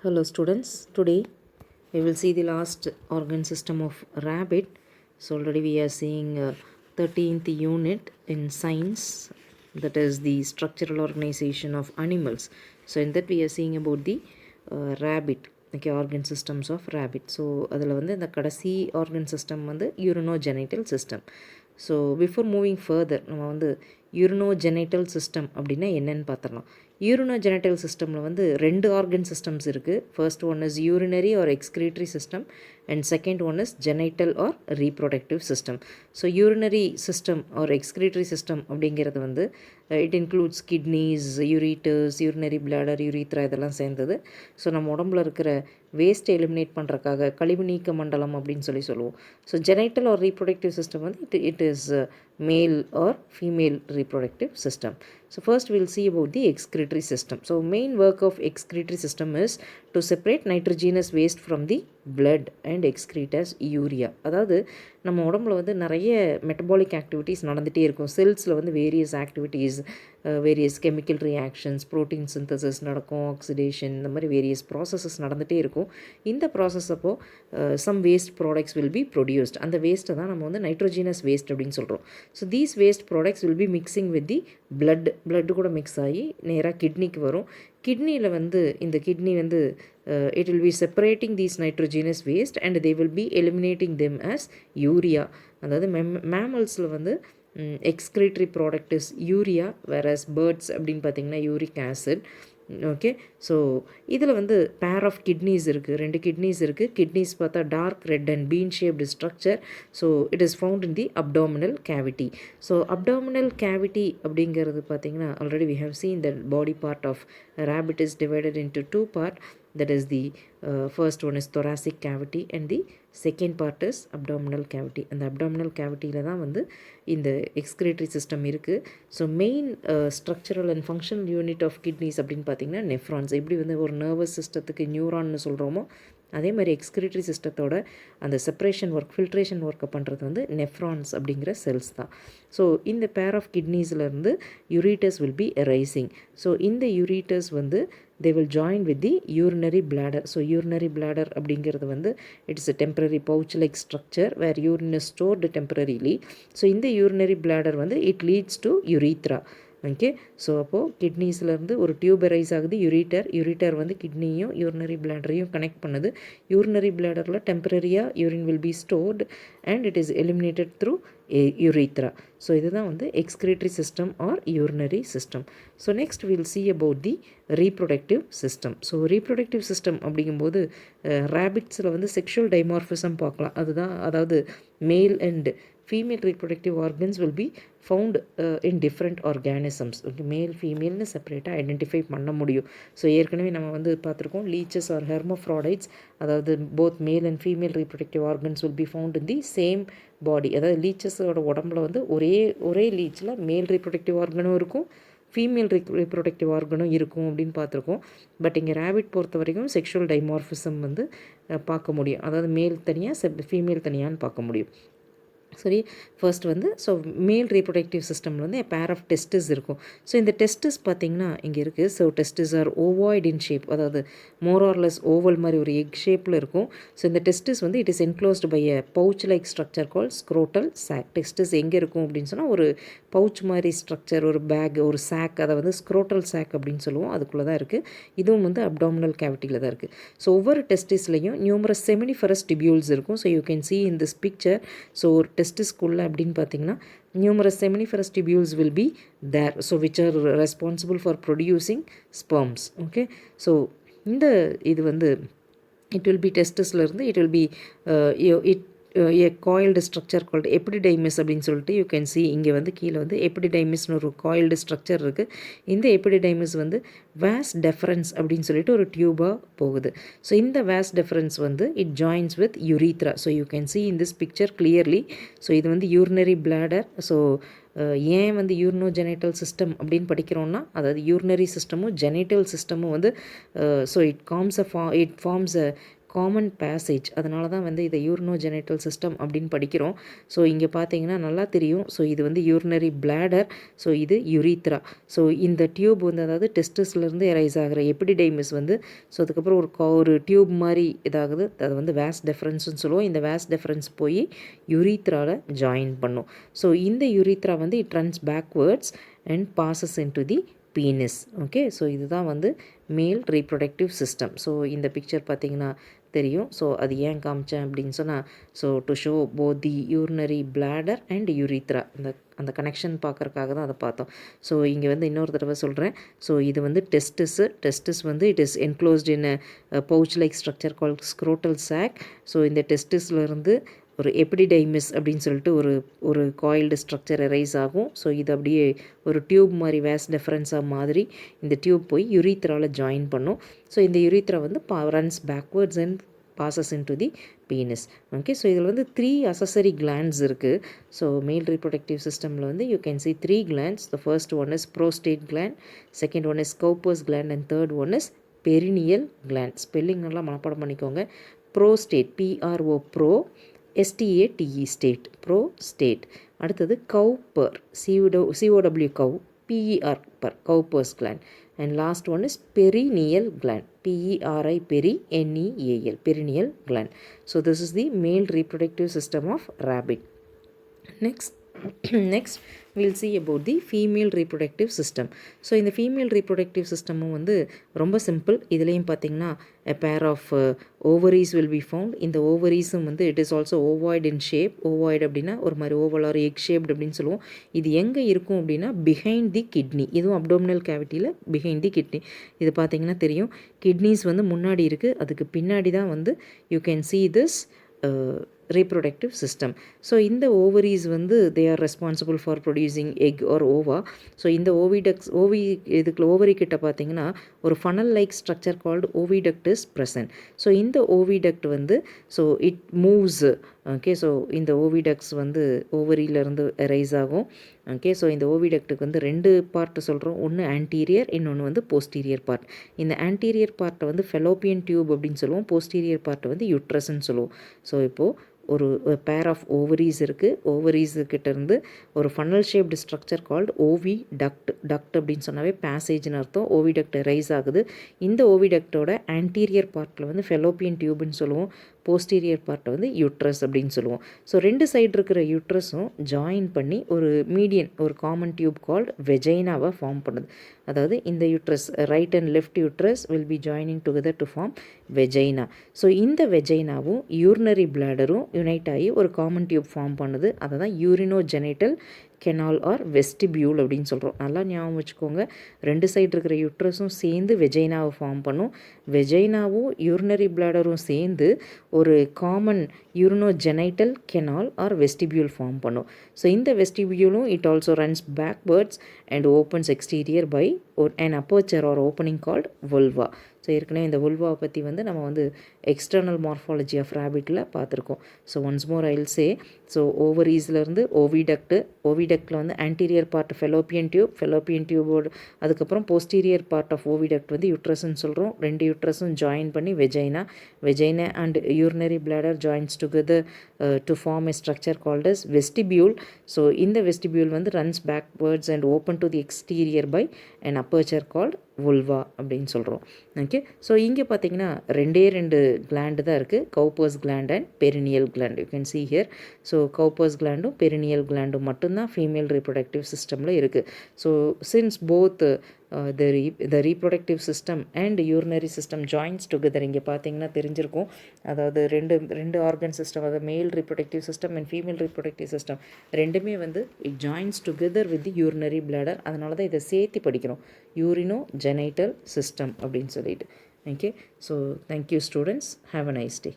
Hello students, today we will see the last organ system of rabbit. So already we are seeing 13th unit in science, that is the structural organization of animals. So in that we are seeing about the rabbit, okay, organ systems of rabbit. So அதில் வந்து இந்த கடைசி organ system வந்து urinogenital system. So before moving further நம்ம வந்து யூரினோஜெனைட்டல் system அப்படின்னா என்னென்னு பார்த்துடலாம். யூரினோஜெனைட்டல் சிஸ்டமில் வந்து ரெண்டு ஆர்கன் சிஸ்டம்ஸ் இருக்குது. First one is urinary or excretory system and second one is genital or reproductive system. So urinary system or excretory system அப்படிங்கிறது வந்து it includes kidneys, ureters, urinary bladder, urethra இதெல்லாம் சேர்ந்தது. ஸோ நம்ம உடம்புல இருக்கிற வேஸ்ட்டை eliminate பண்ணுறக்காக கழிவு நீக்க மண்டலம் அப்படின்னு சொல்லுவோம். So genital or reproductive system வந்து it is male or female reproductive system. So first we'll see about the excretory system. So main work of excretory system is to separate nitrogenous waste from the blood and excrete as urea. அதாவது நம்ம உடம்புல வந்து நிறைய metabolic activities நடந்துகிட்டே இருக்கும். செல்ஸில் வந்து various activities, various chemical reactions, protein synthesis நடக்கும், ஆக்சிடேஷன், இந்த மாதிரி வேரியஸ் ப்ராசஸஸ் நடந்துகிட்டே இருக்கும். இந்த ப்ராசஸ் அப்போது some waste products will be produced. அந்த வேஸ்ட்டை தான் நம்ம வந்து நைட்ரோஜினஸ் வேஸ்ட் அப்படின்னு சொல்கிறோம். So these waste products will be mixing with the blood கூட மிக்ஸ் ஆகி நேராக கிட்னிக்கு வரும். கிட்னியில் வந்து இந்த கிட்னி வந்து it will be separating these nitrogenous waste and they will be eliminating them as urea. அதாவது மேமல்ஸில் வந்து excretory product is urea, whereas birds அப்படின்னு பார்த்திங்கன்னா யூரிக் ஆசிட். ஓகே, ஸோ இதில் வந்து பேர் ஆஃப் கிட்னிஸ் இருக்குது, ரெண்டு கிட்னிஸ் இருக்குது. கிட்னிஸ் பார்த்தா dark red and bean shaped structure. So it is found in the abdominal cavity. So abdominal cavity அப்படிங்கிறது பார்த்திங்கன்னா already we have seen the body part of rabbit is divided into two parts. That is the first one is thoracic cavity and the second part is abdominal cavity. அந்த abdominal cavityல தான் வந்து இந்த excretory system இருக்குது. So main structural and functional unit of kidneys அப்படின்னு பார்த்தீங்கன்னா nephrons. எப்படி வந்து ஒரு நர்வஸ் சிஸ்டத்துக்கு நியூரான்னு சொல்கிறோமோ அதே மாதிரி எக்ஸ்க்ரீட்டரி சிஸ்டத்தோட அந்த செப்பரேஷன் ஒர்க், ஃபில்ட்ரேஷன் ஒர்க்கை பண்ணுறது வந்து நெஃப்ரான்ஸ் அப்படிங்கிற செல்ஸ் தான். ஸோ இந்த பேர் ஆஃப் கிட்னிஸ்லேருந்து ureters will be rising. So இந்த யூரிட்டஸ் வந்து they will join with the urinary bladder. So urinary bladder அப்படிங்கிறது வந்து it is a temporary pouch like structure where urine is stored temporarily. So இந்த urinary bladder வந்து it leads to urethra. Okay, so அப்போது கிட்னிஸ்லேருந்து ஒரு tube rise ஆகுது, ureter வந்து கிட்னியும் யூரினரி பிளாடரையும் கனெக்ட் பண்ணுது. யூரினரி பிளாடரில் டெம்பரரியாக urine will be stored and it is eliminated through urethra. So இதுதான் வந்து excretory system or urinary system. So next will see about the reproductive system. So reproductive system அப்படிங்கும்போது ரேபிட்ஸில் வந்து செக்ஷுவல் டைமார்ஃபிசம் பார்க்கலாம். அதுதான், அதாவது male and female reproductive organs will be found in different organisms. Okay, மேல் ஃபீமேல்னு செப்பரேட்டாக ஐடென்டிஃபை பண்ண முடியும். ஸோ ஏற்கனவே நம்ம வந்து பார்த்துருக்கோம் லீச்சஸ் ஆர் ஹெர்மோஃப்ராடைட்ஸ், அதாவது போத் மேல் and female reproductive organs will be found in the same body. அதாவது லீச்சஸோட உடம்புல வந்து ஒரே லீச்சில் மேல் reproductive organum இருக்கும், ஃபீமேல் reproductive organum இருக்கும் அப்படின்னு பார்த்துருக்கோம். பட் இங்கே ரேபிட் பொறுத்த வரைக்கும் செக்ஷுவல் டைமார்ஃபிசம் வந்து பார்க்க முடியும். அதாவது மேல் தனியாக ஃபீமேல் தனியான்னு பார்க்க முடியும். சரி, ஃபர்ஸ்ட் வந்து ஸோ மேல் ரீப்ரொடக்டிவ் சிஸ்டமில் வந்து பேர் ஆஃப் டெஸ்டிஸ் இருக்கும். ஸோ இந்த டெஸ்டிஸ் பார்த்திங்கன்னா இங்கே இருக்குது. So testis are ovoid in shape, அதாவது மோர் ஆர்லெஸ் ஓவல் மாதிரி ஒரு எக் ஷேப்பில் இருக்கும். ஸோ இந்த டெஸ்டிஸ் வந்து it is enclosed by a pouch like structure call scrotal sac. Testis எங்கே இருக்கும் அப்படின்னு சொன்னால் ஒரு பவுச் மாதிரி ஸ்ட்ரக்சர், ஒரு பேக், ஒரு சாக், அதை வந்து ஸ்க்ரோட்டல் சாக் அப்படின்னு சொல்லுவோம். அதுக்குள்ளே தான் இருக்குது. இதுவும் வந்து அப்டாமினல் கேவிட்டியில் தான் இருக்குது. ஸோ ஒவ்வொரு டெஸ்டிஸ்லையும் நியூமரஸ் செமினிஃபரஸ் டிபியூல்ஸ் இருக்கும். So you can see in this picture. So ஒரு டெஸ்டிஸ்குள்ளே அப்படின்னு பார்த்தீங்கன்னா numerous seminiferous tubules will be there, so which are responsible for producing sperms. Okay, so இந்த இது வந்து it will be testisல இருந்து it will be a coiled structure called epididymis அப்படின்னு சொல்லிட்டு you can C இங்கே வந்து கீழே வந்து எபிடிடைமிஸ்னு ஒரு காயில்டு ஸ்ட்ரக்சர் இருக்குது. இந்த எபிடிடைமிஸ் வந்து வாஸ் டெஃபரன்ஸ் அப்படின்னு சொல்லிட்டு ஒரு டியூபாக போகுது. ஸோ இந்த வாஸ் டெஃபரன்ஸ் வந்து it joins with urethra. So you can see in this picture clearly. So இது வந்து யூரினரி பிளாடர். ஸோ ஏன் வந்து யூரினோஜெனைட்டல் சிஸ்டம் அப்படின்னு படிக்கிறோன்னா, அதாவது யூரினரி சிஸ்டமும் ஜெனைட்டல் சிஸ்டமும் வந்து so it forms a common passage. அதனால தான் வந்து இதை யூரினோஜெனிட்டல் சிஸ்டம் அப்படின்னு படிக்கிறோம். ஸோ இங்கே பார்த்தீங்கன்னா நல்லா தெரியும். ஸோ இது வந்து யூரினரி பிளாடர், ஸோ இது யுரீத்ரா. ஸோ இந்த டியூப் வந்து அதாவது டெஸ்டிஸ்லேருந்து எரைஸ் ஆகிற எபிடிடைமிஸ் வந்து ஸோ அதுக்கப்புறம் ஒரு டியூப் மாதிரி இதாகுது. அது வந்து வேஸ் டெஃபரன்ஸ்னு சொல்லுவோம். இந்த வேஸ் டெஃபரன்ஸ் போய் யுரீத்ராவில் ஜாயின் பண்ணும். ஸோ இந்த யுரீத்ரா வந்து it runs backwards and passes into the penis. Okay, so இதுதான் வந்து மேல் ரீப்ரொடக்டிவ் சிஸ்டம். ஸோ இந்த பிக்சர் பார்த்திங்கன்னா தெரியும். ஸோ அது ஏன் காமிச்சேன் அப்படின்னு சொன்னால், so to show both the urinary bladder and urethra அந்த கனெக்ஷன் பார்க்குறக்காக தான் அதை பார்த்தோம். ஸோ இங்கே வந்து இன்னொரு தடவை சொல்கிறேன். ஸோ இது வந்து டெஸ்டிஸ் வந்து it is enclosed in pouch like structure call scrotal sac. So இந்த டெஸ்டிஸ்லேருந்து ஒரு எபிடிடைமிஸ் அப்படின்னு சொல்லிட்டு ஒரு காயில்டு ஸ்ட்ரக்சர் எரைஸ் ஆகும். ஸோ இது அப்படியே ஒரு டியூப் மாதிரி வேஸ் டெஃபரன்ஸாக மாதிரி இந்த டியூப் போய் யுரீத்ராவில் ஜாயின் பண்ணும். ஸோ இந்த யுரீத்ரா வந்து runs backwards and passes into the penis. Okay, so இதில் வந்து 3 accessory glands இருக்குது. ஸோ மேல் ரீப்ரொடக்டிவ் சிஸ்டமில் வந்து you can see 3 glands. The first one is prostate gland, second one is Cowper's gland and third one is perineal gland. Spelling நல்லா மனப்பாடம் பண்ணிக்கோங்க. prostate, PRO pro, STATE state, prostate. அடுத்தது Cowper, COW cow, PER per, Cowper's gland. And last one is perineal gland, PERI peri, NEAL, perineal gland. So this is the male reproductive system of rabbit. Next we'll see about the female reproductive system. So இந்த female reproductive சிஸ்டமும் வந்து ரொம்ப simple. இதுலேயும் பார்த்தீங்கன்னா a pair of ovaries will be found. இந்த ஓவரீஸும் வந்து it is also ovoid in shape. ovoid அப்படின்னா ஒரு மாதிரி ஓவல் ஆர் எக் ஷேப்டு அப்படின்னு சொல்லுவோம். இது எங்கே இருக்கும் அப்படின்னா பிஹைண்ட் தி கிட்னி. இதுவும் அப்டோமினல் கேவிட்டியில் பிஹைண்ட் தி கிட்னி. இது பார்த்தீங்கன்னா தெரியும். கிட்னிஸ் வந்து முன்னாடி இருக்குது, அதுக்கு பின்னாடி தான் வந்து you can see this reproductive system. So இந்த ஓவரீஸ் வந்து they are responsible for producing egg or ova. So இந்த இதுக்குள்ள ஓவரி கிட்ட பார்த்தீங்கன்னா ஒரு funnel like structure called oviduct is present. So இந்த ஓவிடக்ட் வந்து so it moves. Okay, so இந்த ஓவிடக்ட்ஸ் வந்து ஓவரியிலேருந்து ரைஸ் ஆகும். ஓகே, ஸோ இந்த ஓவிடக்ட்டுக்கு வந்து 2 பார்ட்டு சொல்கிறோம். ஒன்று ஆன்டீரியர், இன்னொன்று வந்து போஸ்டீரியர் பார்ட். இந்த ஆன்டீரியர் பார்ட்டை வந்து ஃபெலோப்பியன் டியூப் அப்படின்னு சொல்லுவோம். போஸ்டீரியர் பார்ட்டை வந்து யூட்ரஸ்ன்னு சொல்லுவோம். ஸோ இப்போது ஒரு பேர் ஆஃப் ஓவரீஸ் இருக்குது. ஓவரீஸுக்கிட்டேருந்து ஒரு funnel shaped structure called oviduct. Duct அப்படின்னு சொன்னாவே பேசேஜ்னு அர்த்தம். ஓவிடக்ட் ரைஸ் ஆகுது. இந்த ஓவிடக்டோட ஆன்டீரியர் பார்ட்டில் வந்து ஃபெலோப்பியன் டியூப்னு சொல்லுவோம். போஸ்டீரியர் பார்ட்டை வந்து யூட்ரஸ் அப்படின்னு சொல்லுவோம். ஸோ 2 சைடு இருக்கிற யூட்ரஸும் ஜாயின் பண்ணி ஒரு மீடியன் ஒரு காமன் டியூப் கால்டு வெஜைனாவை ஃபார்ம் பண்ணுது. அதாவது இந்த uterus right and left uterus will be joining together to form vagina. So இந்த வெஜைனாவும் யூரினரி பிளாடரும் யுனைட் ஆகி ஒரு காமன் டியூப் ஃபார்ம் பண்ணுது. அதை தான் யூரினோஜெனிட்டல் கெனால் ஆர் வெஸ்டிபியூல் அப்படின்னு சொல்கிறோம். நல்லா ஞாபகம் வச்சுக்கோங்க. 2 சைடு இருக்கிற யூட்ரஸும் சேர்ந்து வெஜைனாவை ஃபார்ம் பண்ணும். வெஜைனாவும் யூரினரி பிளாடரும் சேர்ந்து ஒரு common urinogenital canal or vestibule form பண்ணும். ஸோ இந்த வெஸ்டிபியூலும் it also runs backwards and opens exterior by an aperture or opening called vulva. So ஏற்கனவே இந்த vulva பற்றி வந்து நம்ம வந்து எக்ஸ்டர்னல் மார்ஃபாலஜி ஆஃப் ரேபிட்டில் பார்த்துருக்கோம். So once more I will say. So ஓவரீஸ்லேருந்து ஓவிடக்டில் வந்து ஆன்டீரியர் பார்ட் ஃபெலோப்பியன் டியூபோடு அதுக்கப்புறம் போஸ்டீரியர் பார்ட் ஆஃப் ஓவிடக்ட் வந்து யூட்ரஸ்ன்னு சொல்கிறோம். 2 யூட்ரஸும் ஜாயின் பண்ணி vagina and urinary bladder joins together to form a structure called as vestibule. So இந்த வெஸ்டிபியூல் வந்து runs backwards and open to the exterior by an aperture called vulva அப்படின்னு சொல்கிறோம். Okay, so இங்கே பார்த்தீங்கன்னா 2 gland தான் இருக்குது. Cowper's gland and perineal gland. You can see here. So Cowper's glandum perineal glandum மட்டும்தான் female reproductive சிஸ்டமில் இருக்குது. So since both the reproductive system and urinary system joins together. இங்கே பார்த்தீங்கன்னா தெரிஞ்சிருக்கும். அதாவது ரெண்டு ஆர்கன் சிஸ்டம், அதாவது male reproductive system and female reproductive system ரெண்டுமே வந்து it joins together with the urinary bladder. அதனால தான் இதை சேர்த்து படிக்கிறோம், யூரினோஜெனைட்டல் சிஸ்டம் அப்படின்னு சொல்லிட்டு. Okay, so thank you students. Have a nice day.